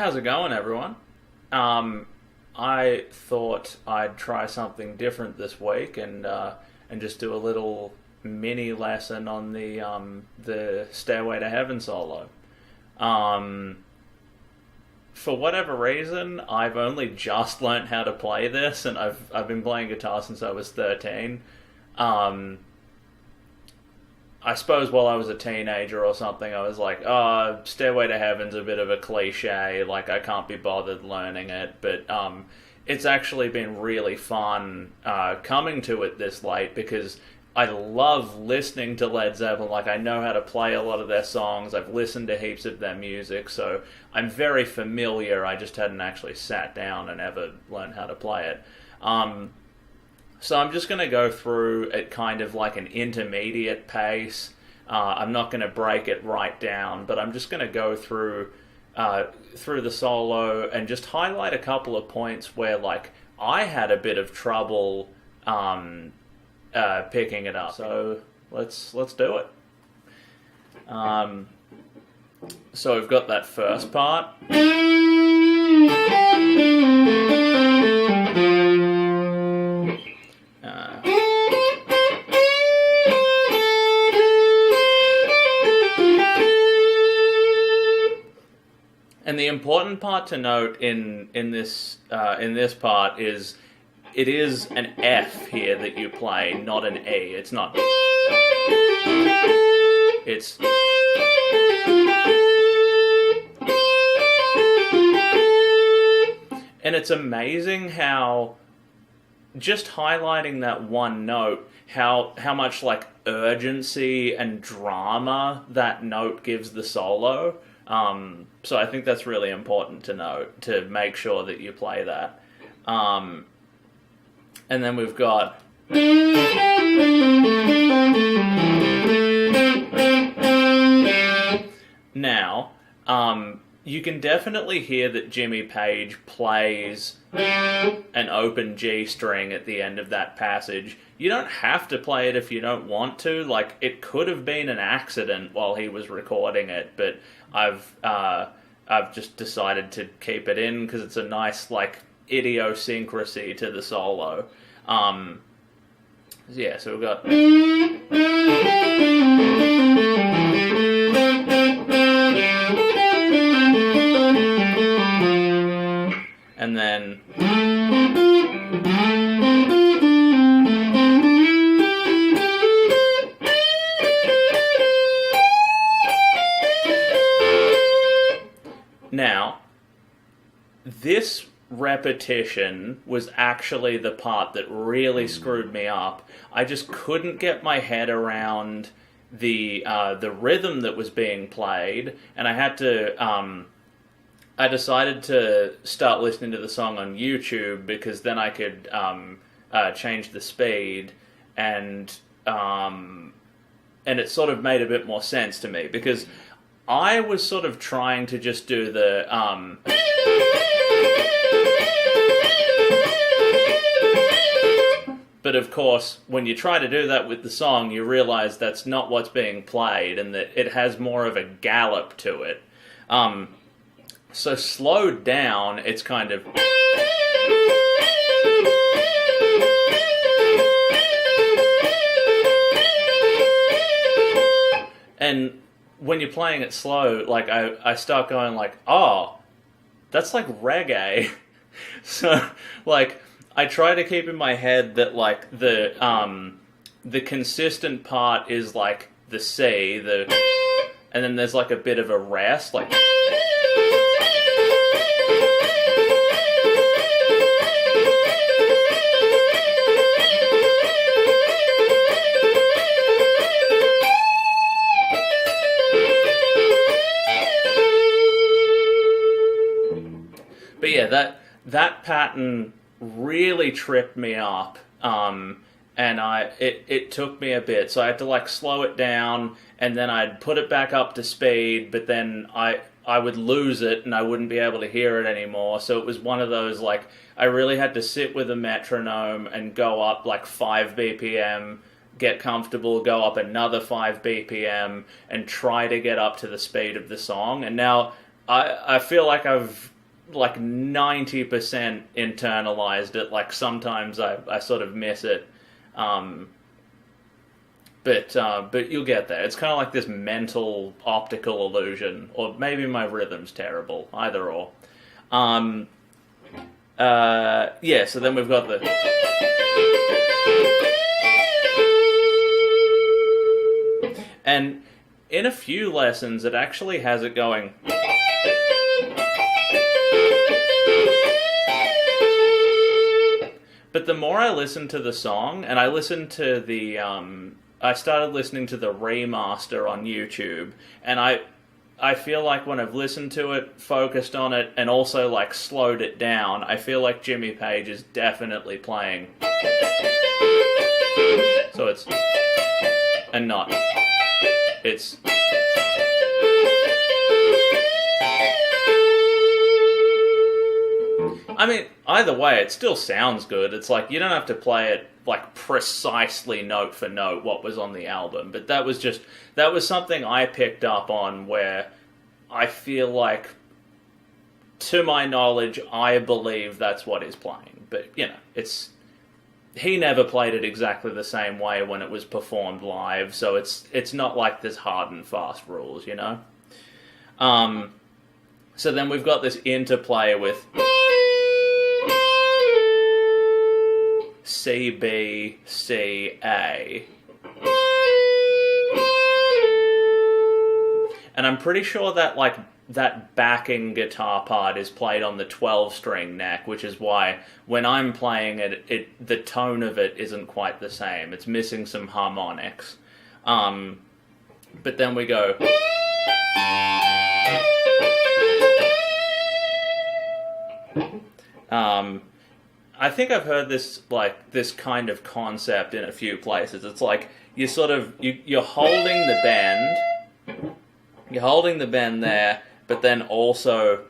How's it going, everyone? I thought I'd try something different this week and just do a little mini lesson on the Stairway to Heaven solo. For whatever reason, I've only just learnt how to play this, and I've been playing guitar since I was 13. I suppose while I was a teenager or something, I was like, oh, Stairway to Heaven's a bit of a cliche, like I can't be bothered learning it, but it's actually been really fun coming to it this late, because I love listening to Led Zeppelin. Like, I know how to play a lot of their songs, I've listened to heaps of their music, so I'm very familiar. I just hadn't actually sat down and ever learned how to play it. So I'm just going to go through at kind of like an intermediate pace. I'm not going to break it right down, but I'm just going to go through the solo and just highlight a couple of points where, like, I had a bit of trouble picking it up. So let's do it. So we've got that first part. And the important part to note in this part is it is an F here that you play, not an E. It's not. It's. And it's amazing how just highlighting that one note, how much like urgency and drama that note gives the solo. So I think that's really important to note, to make sure that you play that. And then we've got... Now, you can definitely hear that Jimmy Page plays an open G string at the end of that passage. You don't have to play it if you don't want to. Like, it could have been an accident while he was recording it, but I've just decided to keep it in because it's a nice, like, idiosyncrasy to the solo. Yeah, so we've got... And then... Now, this repetition was actually the part that really screwed me up. I just couldn't get my head around the rhythm that was being played, and I had to... I decided to start listening to the song on YouTube because then I could change the speed, and it sort of made a bit more sense to me, because I was sort of trying to just do the but of course, when you try to do that with the song, you realize that's not what's being played, and that it has more of a gallop to it. So slowed down, it's kind of... And when you're playing it slow, like, I start going like, oh, that's like reggae. So, like, I try to keep in my head that, like, the consistent part is, like, the C, and then there's, like, a bit of a rest, like... But yeah, that pattern really tripped me up, and it took me a bit, so I had to like slow it down, and then I'd put it back up to speed, but then I would lose it, and I wouldn't be able to hear it anymore. So it was one of those, like, I really had to sit with a metronome and go up like 5 BPM, get comfortable, go up another 5 BPM, and try to get up to the speed of the song. And now I feel like I've like 90% internalized it. Like sometimes I sort of miss it, but you'll get there. It's kind of like this mental optical illusion, or maybe my rhythm's terrible. Either or. Yeah. So then we've got the. And in a few lessons, it actually has it going. But the more I listen to the song, and I listened to the, I started listening to the remaster on YouTube, and I feel like when I've listened to it, focused on it, and also like slowed it down, I feel like Jimmy Page is definitely playing. So it's, and not, it's. I mean, either way, it still sounds good. It's like, you don't have to play it, like, precisely note for note what was on the album. But that was something I picked up on where I feel like, to my knowledge, I believe that's what he's playing. But, you know, he never played it exactly the same way when it was performed live, so it's not like there's hard and fast rules, you know? So then we've got this interplay with C, B, C, A. And I'm pretty sure that, like, that backing guitar part is played on the 12-string neck, which is why when I'm playing it, the tone of it isn't quite the same. It's missing some harmonics. But then we go. I think I've heard this, like, this kind of concept in a few places. It's like, you sort of, you're holding the bend there, but then also,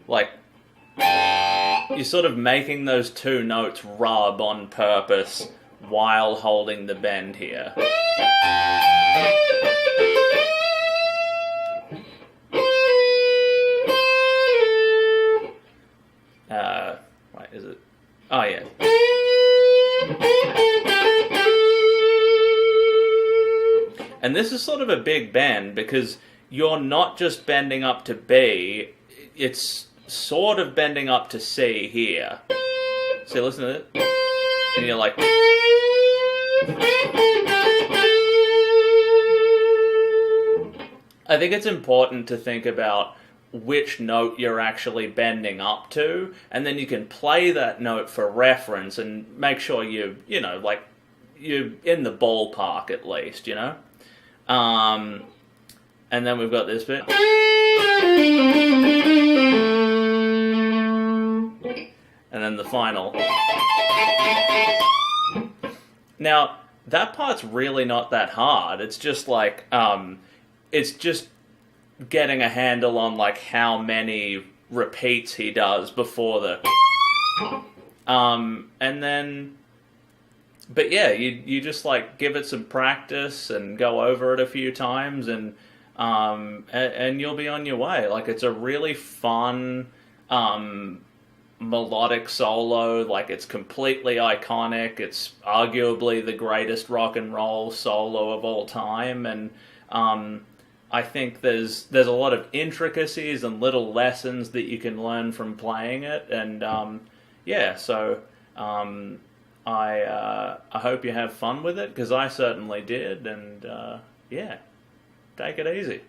like, you're sort of making those two notes rub on purpose while holding the bend here. Wait, is it? Oh, yeah. And this is sort of a big bend because you're not just bending up to B, it's sort of bending up to C here. So listen to it. And you're like. I think it's important to think about which note you're actually bending up to, and then you can play that note for reference and make sure you're in the ballpark at least, you know? And then we've got this bit. And then the final. Now, that part's really not that hard. It's just like, it's just getting a handle on, like, how many repeats he does before the... and then... But yeah, you just, like, give it some practice and go over it a few times and you'll be on your way. Like, it's a really fun, melodic solo. Like, it's completely iconic. It's arguably the greatest rock and roll solo of all time. And I think there's a lot of intricacies and little lessons that you can learn from playing it, and yeah, so I hope you have fun with it because I certainly did, and yeah, take it easy.